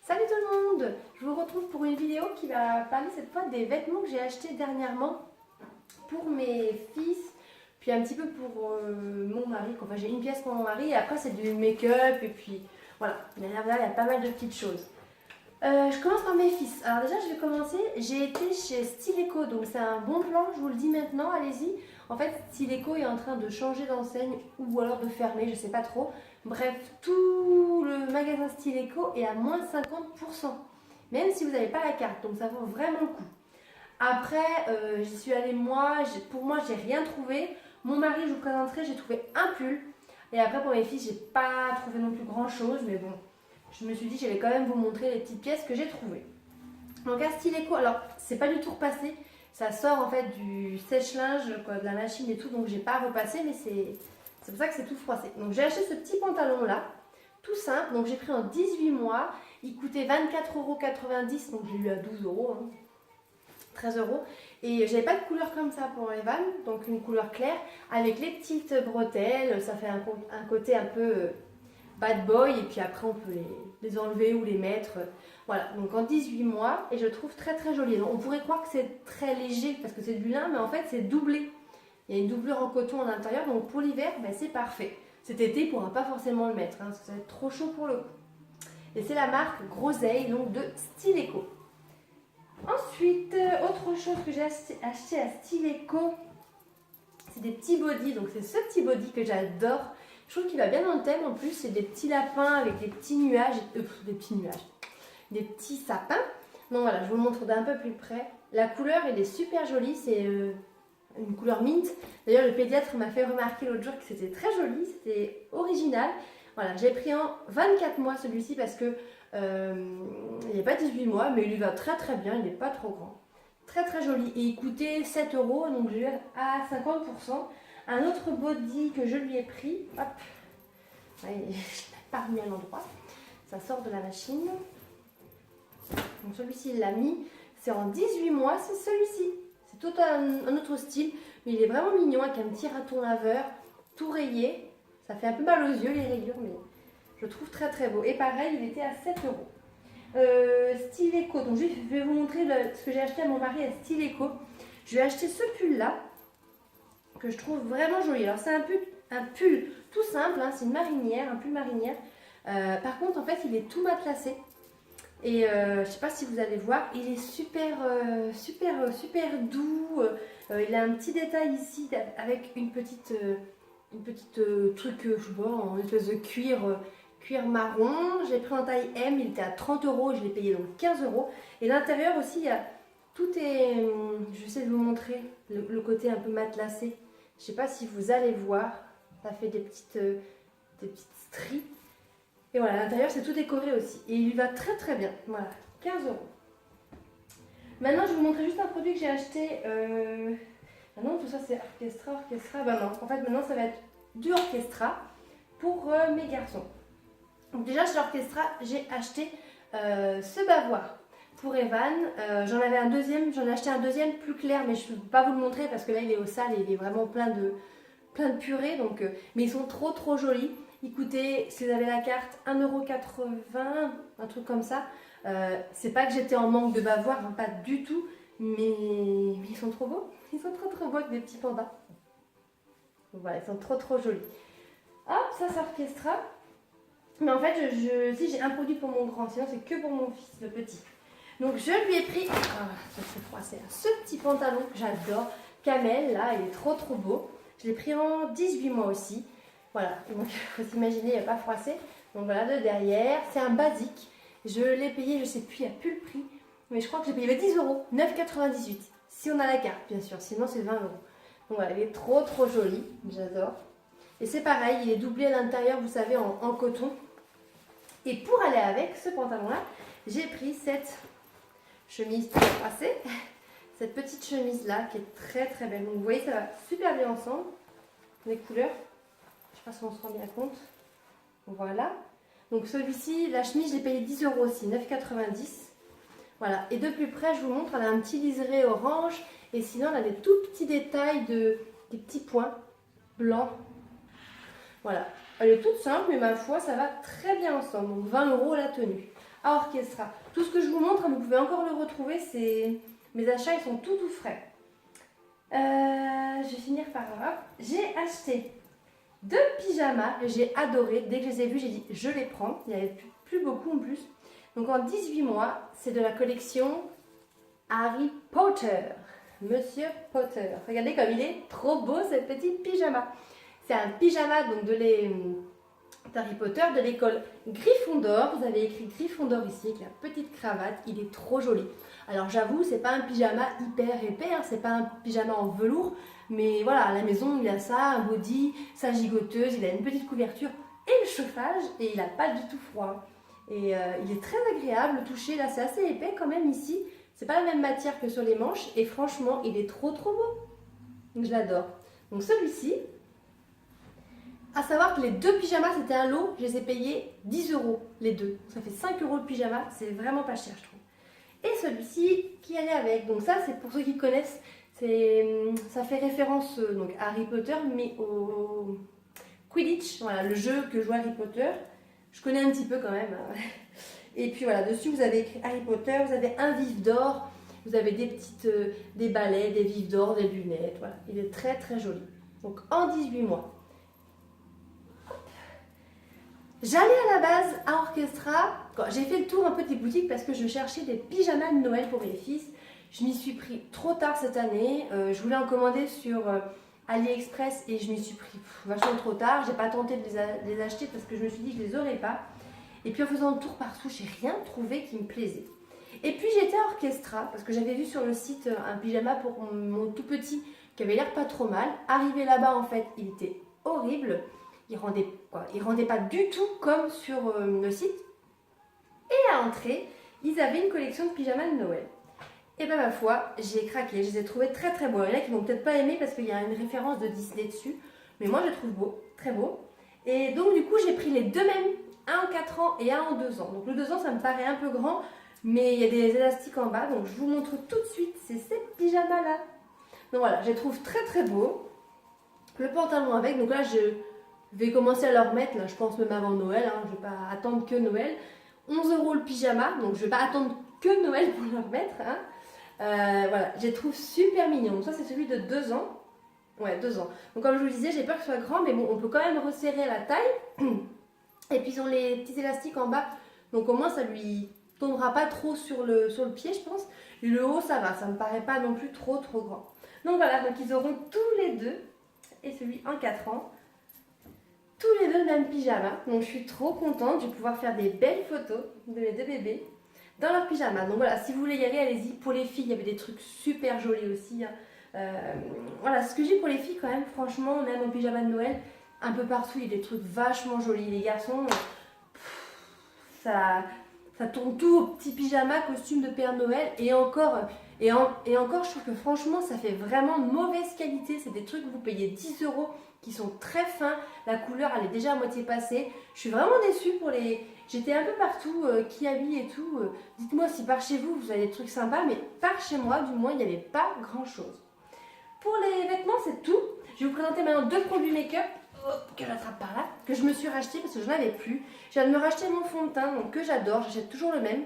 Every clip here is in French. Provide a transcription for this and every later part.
Salut tout le monde! Je vous retrouve pour une vidéo qui va parler cette fois des vêtements que j'ai achetés dernièrement pour mes fils, puis un petit peu pour mon mari. Enfin, j'ai une pièce pour mon mari et après c'est du make-up et puis voilà. Mais là, il y a pas mal de petites choses. Je commence par mes fils. Alors déjà, je vais commencer. J'ai été chez Styleco, donc c'est un bon plan, je vous le dis maintenant, allez-y. En fait, Styleco est en train de changer d'enseigne ou alors de fermer, je sais pas trop. Bref, tout le magasin Styleco est à moins 50%, même si vous n'avez pas la carte, donc ça vaut vraiment le coup. Après, j'y suis allée moi, pour moi, j'ai rien trouvé. Mon mari, je vous présenterai, j'ai trouvé un pull. Et après, pour mes fils, j'ai pas trouvé non plus grand chose, mais bon. Je me suis dit, j'allais quand même vous montrer les petites pièces que j'ai trouvées. Donc à Styleco, alors c'est pas du tout repassé, ça sort en fait du sèche-linge, de la machine et tout, donc j'ai pas repassé, mais c'est pour ça que c'est tout froissé. Donc j'ai acheté ce petit pantalon là, tout simple, donc j'ai pris en 18 mois, il coûtait 24,90 €, donc j'ai eu à 12 €, hein, 13 €. Et j'avais pas de couleur comme ça pour les vannes, donc une couleur claire, avec les petites bretelles, ça fait un côté un peu bad boy, et puis après on peut les enlever ou les mettre. Voilà, donc en 18 mois, et je le trouve très très joli. Donc, on pourrait croire que c'est très léger parce que c'est du lin, mais en fait c'est doublé. Il y a une doublure en coton à l'intérieur, donc pour l'hiver, ben, c'est parfait. Cet été, il ne pourra pas forcément le mettre, hein, parce que ça va être trop chaud pour le coup. Et c'est la marque Groseille, donc de Styleco. Ensuite, autre chose que j'ai acheté à Styleco, c'est des petits bodys. Donc c'est ce petit body que j'adore. Je trouve qu'il va bien dans le thème en plus. C'est des petits lapins avec des petits nuages, des petits sapins. Donc voilà, je vous le montre d'un peu plus près. La couleur, elle est super jolie. C'est une couleur mint. D'ailleurs, le pédiatre m'a fait remarquer l'autre jour que c'était très joli. C'était original. Voilà, j'ai pris en 24 mois celui-ci parce que il n'est pas 18 mois, mais il lui va très très bien. Il n'est pas trop grand. Très très joli. Et il coûtait 7 €, donc j'ai eu à 50%. Un autre body que je lui ai pris. Hop. Ouais, je l'ai pas remis à l'endroit. Ça sort de la machine. Donc celui-ci, il l'a mis. C'est en 18 mois, c'est celui-ci. C'est tout un autre style. Mais il est vraiment mignon avec un petit raton laveur. Tout rayé. Ça fait un peu mal aux yeux les rayures, mais je le trouve très très beau. Et pareil, il était à 7 €. Styleco, donc je vais vous montrer ce que j'ai acheté à mon mari à Styleco. Je lui ai acheté ce pull là que je trouve vraiment joli. Alors c'est un pull tout simple, hein, c'est une marinière, un pull marinière. Par contre en fait il est tout matelassé et je sais pas si vous allez voir, il est super doux. Il a un petit détail ici avec une petite truc, je sais pas, en espèce de cuir marron. J'ai pris en taille M, il était à 30 €, je l'ai payé donc 15 €. Et l'intérieur aussi, tout est, je vais essayer de vous montrer le côté un peu matelassé. Je sais pas si vous allez voir, ça fait des petites stries. Et voilà, à l'intérieur c'est tout décoré aussi. Et il lui va très très bien. Voilà, 15 €. Maintenant je vais vous montrer juste un produit que j'ai acheté. Maintenant tout ça c'est orchestra. Ben non, en fait maintenant ça va être du orchestra pour mes garçons. Donc déjà chez l'orchestra, j'ai acheté ce bavoir pour Evan. J'en ai acheté un deuxième plus clair, mais je ne peux pas vous le montrer parce que là il est au sale et il est vraiment plein de purée. Donc, mais ils sont trop jolis. Ils coûtaient, si vous avez la carte, 1,80 €, un truc comme ça. C'est pas que j'étais en manque de bavoir, hein, pas du tout, mais ils sont trop beaux. Ils sont trop beaux avec des petits pandas. Donc voilà, ils sont trop jolis. Hop, ça c'est orchestra. Mais en fait, si j'ai un produit pour mon grand, sinon c'est que pour mon fils, le petit. Donc je lui ai pris, ça fait froisser, ce petit pantalon que j'adore, camel, là, il est trop beau. Je l'ai pris en 18 mois aussi. Voilà, donc il faut s'imaginer, il n'y a pas froissé. Donc voilà, de derrière, c'est un basique. Je l'ai payé, je sais plus, il n'y a plus le prix. Mais je crois que j'ai payé 10 €, 9,98 €. Si on a la carte, bien sûr, sinon c'est 20 €. Donc voilà, il est trop joli, j'adore. Et c'est pareil, il est doublé à l'intérieur, vous savez, en coton. Et pour aller avec ce pantalon-là, j'ai pris cette chemise froissée. Cette petite chemise-là qui est très belle. Donc vous voyez, ça va super bien ensemble. Les couleurs, je ne sais pas si on se rend bien compte. Voilà. Donc celui-ci, la chemise, je l'ai payé 10 € aussi, 9,90 €. Voilà. Et de plus près, je vous montre, elle a un petit liseré orange. Et sinon, elle a des tout petits détails, des petits points blancs. Voilà. Elle est toute simple, mais ma foi, ça va très bien ensemble. Donc 20 € la tenue. à Orchestra. Tout ce que je vous montre, vous pouvez encore le retrouver, mes achats, ils sont tout frais. Je vais finir par là. J'ai acheté 2 pyjamas, j'ai adoré. Dès que je les ai vus, j'ai dit je les prends. Il n'y avait plus beaucoup en plus. Donc en 18 mois, c'est de la collection Harry Potter. Monsieur Potter. Regardez comme il est trop beau ce petit pyjama. C'est un pyjama donc d'Harry Potter de l'école Gryffondor. Vous avez écrit Gryffondor ici avec la petite cravate. Il est trop joli. Alors j'avoue, c'est pas un pyjama hyper épais, hein, c'est pas un pyjama en velours. Mais voilà, à la maison, il a ça, un body, sa gigoteuse, il a une petite couverture et le chauffage. Et il n'a pas du tout froid. Et il est très agréable, le toucher. Là, c'est assez épais quand même ici. C'est pas la même matière que sur les manches. Et franchement, il est trop beau. Donc je l'adore. Donc celui-ci... À savoir que les 2 pyjamas, c'était un lot, je les ai payés 10 € les 2. Ça fait 5 € le pyjama, c'est vraiment pas cher, je trouve. Et celui-ci qui allait avec, donc ça c'est pour ceux qui connaissent, ça fait référence donc à Harry Potter, mais au Quidditch, voilà, le jeu que joue Harry Potter. Je connais un petit peu quand même. Et puis voilà, dessus vous avez écrit Harry Potter, vous avez un vif d'or, vous avez des balais, des vifs d'or, des lunettes, voilà. Il est très joli. Donc en 18 mois. J'allais à la base à Orchestra, j'ai fait le tour un peu des boutiques parce que je cherchais des pyjamas de Noël pour mes fils. Je m'y suis pris trop tard cette année, je voulais en commander sur AliExpress et je m'y suis pris vachement trop tard. J'ai pas tenté de les acheter parce que je me suis dit que je les aurais pas. Et puis en faisant le tour partout, j'ai rien trouvé qui me plaisait. Et puis j'étais à Orchestra parce que j'avais vu sur le site un pyjama pour mon tout petit qui avait l'air pas trop mal. Arrivé là-bas en fait, il était horrible. Il rendait pas du tout comme sur le site. Et à l'entrée, ils avaient une collection de pyjamas de Noël. Et ben ma foi, j'ai craqué. Je les ai trouvés très beaux. Il y en a qui vont peut-être pas aimer parce qu'il y a une référence de Disney dessus. Mais moi, je les trouve beaux, très beaux. Et donc, du coup, j'ai pris les 2 mêmes. Un en 4 ans et un en 2 ans. Donc, le 2 ans, ça me paraît un peu grand. Mais il y a des élastiques en bas. Donc, je vous montre tout de suite. C'est ces pyjamas-là. Donc, voilà, je les trouve très beaux. Le pantalon avec. Donc là, je vais commencer à leur mettre, là, je pense même avant Noël, hein, je ne vais pas attendre que Noël. 11 € le pyjama, donc je ne vais pas attendre que Noël pour leur mettre. Hein. Voilà, je les trouve super mignons. Donc ça, c'est celui de 2 ans. Ouais, 2 ans. Donc comme je vous le disais, j'ai peur qu'il soit grand, mais bon, on peut quand même resserrer la taille. Et puis ils ont les petits élastiques en bas, donc au moins ça lui tombera pas trop sur le pied, je pense. Et le haut, ça va, ça me paraît pas non plus trop grand. Donc voilà, donc ils auront tous les 2, et celui en 4 ans. Tous les 2 le même pyjama, donc je suis trop contente, je vais pouvoir faire des belles photos de mes 2 bébés dans leur pyjama. Donc voilà, si vous voulez y aller, allez-y. Pour les filles, il y avait des trucs super jolis aussi. Hein. Voilà, ce que j'ai pour les filles quand même, franchement, même au pyjama de Noël, un peu partout, il y a des trucs vachement jolis. Les garçons, ça tourne tout au petit pyjama, costume de Père Noël, et encore, je trouve que franchement, ça fait vraiment mauvaise qualité. C'est des trucs que vous payez 10 € qui sont très fins. La couleur, elle est déjà à moitié passée. Je suis vraiment déçue pour les... J'étais un peu partout, qui habille et tout. Dites-moi si par chez vous, vous avez des trucs sympas, mais par chez moi, du moins, il n'y avait pas grand-chose. Pour les vêtements, c'est tout. Je vais vous présenter maintenant 2 produits make-up que j'attrape par là, que je me suis racheté parce que je n'en avais plus. Je viens de me racheter mon fond de teint, donc que j'adore. J'achète toujours le même.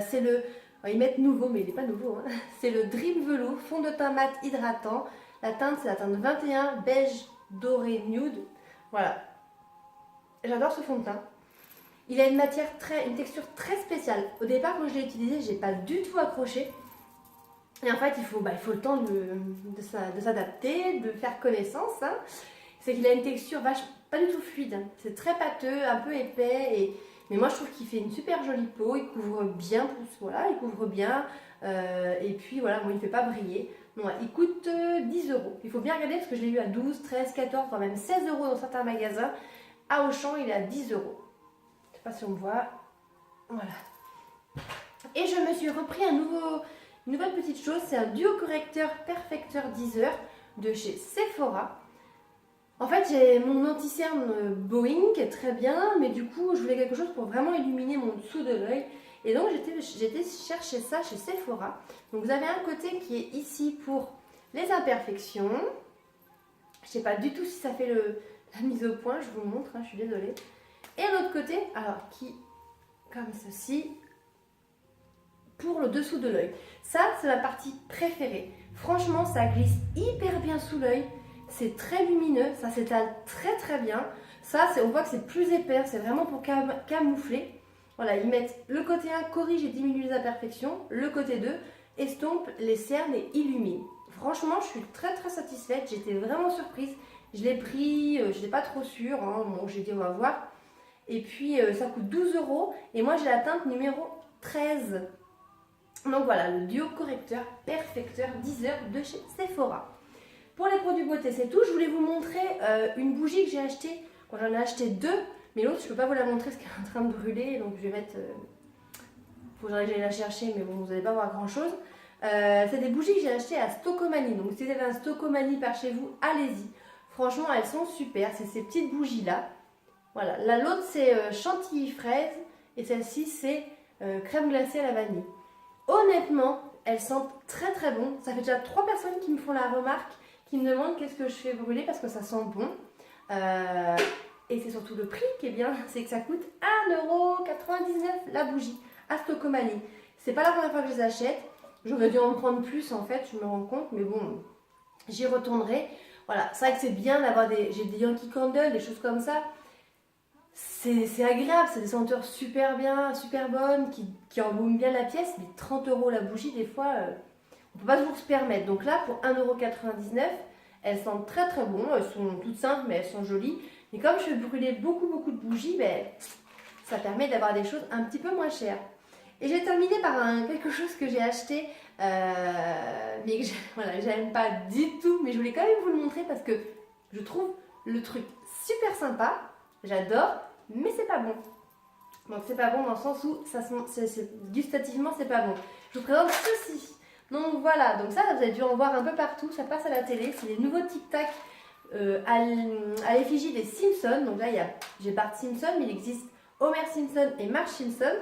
C'est le... Ils mettent nouveau, mais il n'est pas nouveau. Hein. C'est le Dream Velours, fond de teint mat hydratant. La teinte, c'est la teinte 21, beige doré nude. Voilà. J'adore ce fond de teint. Il a une texture très spéciale. Au départ, quand je l'ai utilisé, j'ai pas du tout accroché. Et en fait, il faut le temps de s'adapter, de faire connaissance. Hein. C'est qu'il a une texture pas du tout fluide. C'est très pâteux, un peu épais. Mais moi, je trouve qu'il fait une super jolie peau. Il couvre bien, voilà, il couvre bien. Et puis, voilà, bon, il ne fait pas briller. Ouais, il coûte 10 €. Il faut bien regarder parce que je l'ai eu à 12, 13, 14, voire même 16 € dans certains magasins. À Auchan, il est à 10 €. Je ne sais pas si on me voit. Voilà. Et je me suis repris une nouvelle petite chose. C'est un duo correcteur perfecteur 10 heures de chez Sephora. En fait, j'ai mon anti-cerne Boeing qui est très bien, mais du coup, je voulais quelque chose pour vraiment illuminer mon dessous de l'œil. Et donc, j'étais chercher ça chez Sephora. Donc, vous avez un côté qui est ici pour les imperfections. Je ne sais pas du tout si ça fait la mise au point, je vous montre, hein, je suis désolée. Et un autre côté, alors, qui comme ceci, pour le dessous de l'œil. Ça, c'est ma partie préférée. Franchement, ça glisse hyper bien sous l'œil. C'est très lumineux, ça s'étale très très bien. Ça, on voit que c'est plus épais, c'est vraiment pour camoufler. Voilà, ils mettent le côté 1, corrige et diminue les imperfections. Le côté 2, estompe les cernes et illumine. Franchement, je suis très très satisfaite. J'étais vraiment surprise. Je l'ai pris, je n'étais pas trop sûre. Hein. Bon, j'ai dit on va voir. Et puis, ça coûte 12 €. Et moi, j'ai la teinte numéro 13. Donc voilà, le duo correcteur perfecteur 10 heures de chez Sephora. Pour les produits beauté, c'est tout. Je voulais vous montrer une bougie que j'ai achetée. Bon, j'en ai acheté 2, mais l'autre, je ne peux pas vous la montrer parce qu'elle est en train de brûler. Donc je vais mettre... faut que j'aille la chercher, mais bon, vous n'allez pas voir grand-chose. C'est des bougies que j'ai achetées à Stocomanie. Donc si vous avez un Stocomanie par chez vous, allez-y. Franchement, elles sont super. C'est ces petites bougies-là. Voilà. L'autre, c'est chantilly fraise. Et celle-ci, c'est crème glacée à la vanille. Honnêtement, elles sentent très très bon. Ça fait déjà 3 personnes qui me font la remarque, qui me demandent qu'est-ce que je fais brûler parce que ça sent bon. Et c'est surtout le prix qui est bien, c'est que ça coûte 1,99 € la bougie à Stocomanie. C'est pas la première fois que je les achète. J'aurais dû en prendre plus en fait, je me rends compte, mais bon, j'y retournerai. Voilà, c'est vrai que c'est bien d'avoir j'ai des Yankee Candle, des choses comme ça. C'est agréable, c'est des senteurs super bien, super bonnes, qui embaument bien la pièce, mais 30 € la bougie, des fois, on ne peut pas toujours se permettre. Donc là, pour 1,99 €, elles sentent très très bon, elles sont toutes simples, mais elles sont jolies. Et comme je fais brûler beaucoup de bougies, ben, ça permet d'avoir des choses un petit peu moins chères. Et j'ai terminé par quelque chose que j'ai acheté, mais que voilà, j'aime pas du tout, mais je voulais quand même vous le montrer parce que je trouve le truc super sympa, j'adore, mais c'est pas bon. Donc c'est pas bon dans le sens où gustativement c'est pas bon. Je vous présente ceci. Donc voilà, donc ça vous avez dû en voir un peu partout, ça passe à la télé, c'est les nouveaux Tic Tac à l'effigie des Simpsons. Donc là j'ai Bart Simpson, mais il existe Homer Simpson et Marge Simpson.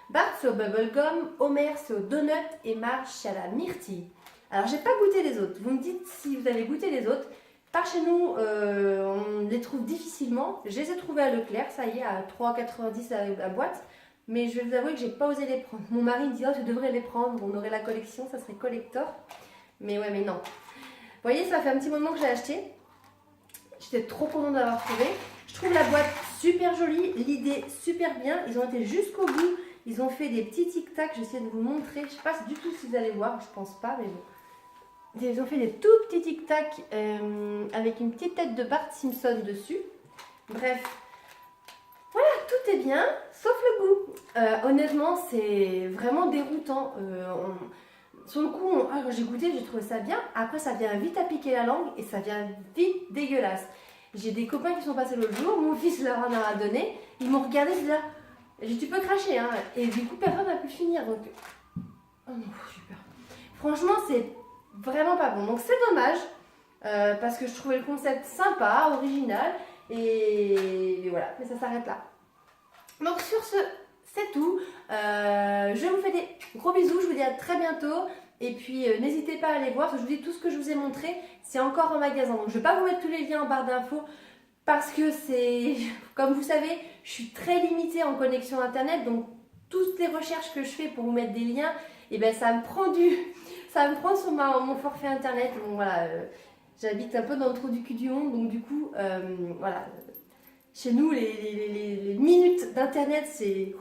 Bart c'est au bubblegum, Homer c'est au donut et Marge c'est à la myrtille. Alors j'ai pas goûté les autres, vous me dites si vous avez goûté les autres. Par chez nous, on les trouve difficilement. Je les ai trouvés à Leclerc, ça y est, à 3,90 € la boîte. Mais je vais vous avouer que j'ai pas osé les prendre. Mon mari me dit, oh, tu devrais les prendre, on aurait la collection, ça serait collector. Mais ouais, mais non. Vous voyez, ça fait un petit moment que j'ai acheté. J'étais trop contente d'avoir trouvé. Je trouve la boîte super jolie, l'idée super bien. Ils ont été jusqu'au bout. Ils ont fait des petits tic-tac, j'essaie de vous montrer. Je sais pas du tout si vous allez voir, je pense pas, mais bon. Ils ont fait des tout petits tic-tac avec une petite tête de Bart Simpson dessus. Bref, voilà, tout est bien, sauf le goût. Honnêtement, c'est vraiment déroutant. Sur le coup, quand j'ai goûté, j'ai trouvé ça bien. Après, ça vient vite à piquer la langue et ça vient vite dégueulasse. J'ai des copains qui sont passés l'autre jour, mon fils leur en a donné. Ils m'ont regardé, ils disaient, j'ai dit, tu peux cracher, hein. Et du coup, personne n'a pu finir. Donc, oh non, super. Franchement, c'est vraiment pas bon. Donc c'est dommage parce que je trouvais le concept sympa, original et voilà, mais ça s'arrête là. Donc sur ce, c'est tout. Je vous fais des gros bisous, je vous dis à très bientôt et puis n'hésitez pas à aller voir, parce que je vous dis tout ce que je vous ai montré, c'est encore en magasin. Donc je ne vais pas vous mettre tous les liens en barre d'infos parce que c'est, comme vous savez, je suis très limitée en connexion internet, donc toutes les recherches que je fais pour vous mettre des liens, et ben ça me prend sur mon forfait internet. Donc voilà, j'habite un peu dans le trou du cul du monde, donc du coup, voilà. Chez nous, les minutes d'internet, c'est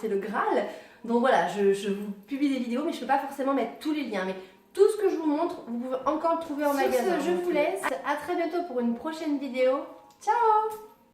le Graal. Donc voilà, je vous publie des vidéos, mais je ne peux pas forcément mettre tous les liens. Mais tout ce que je vous montre, vous pouvez encore le trouver en magasin. Sur ce, je vous laisse. À très bientôt pour une prochaine vidéo. Ciao!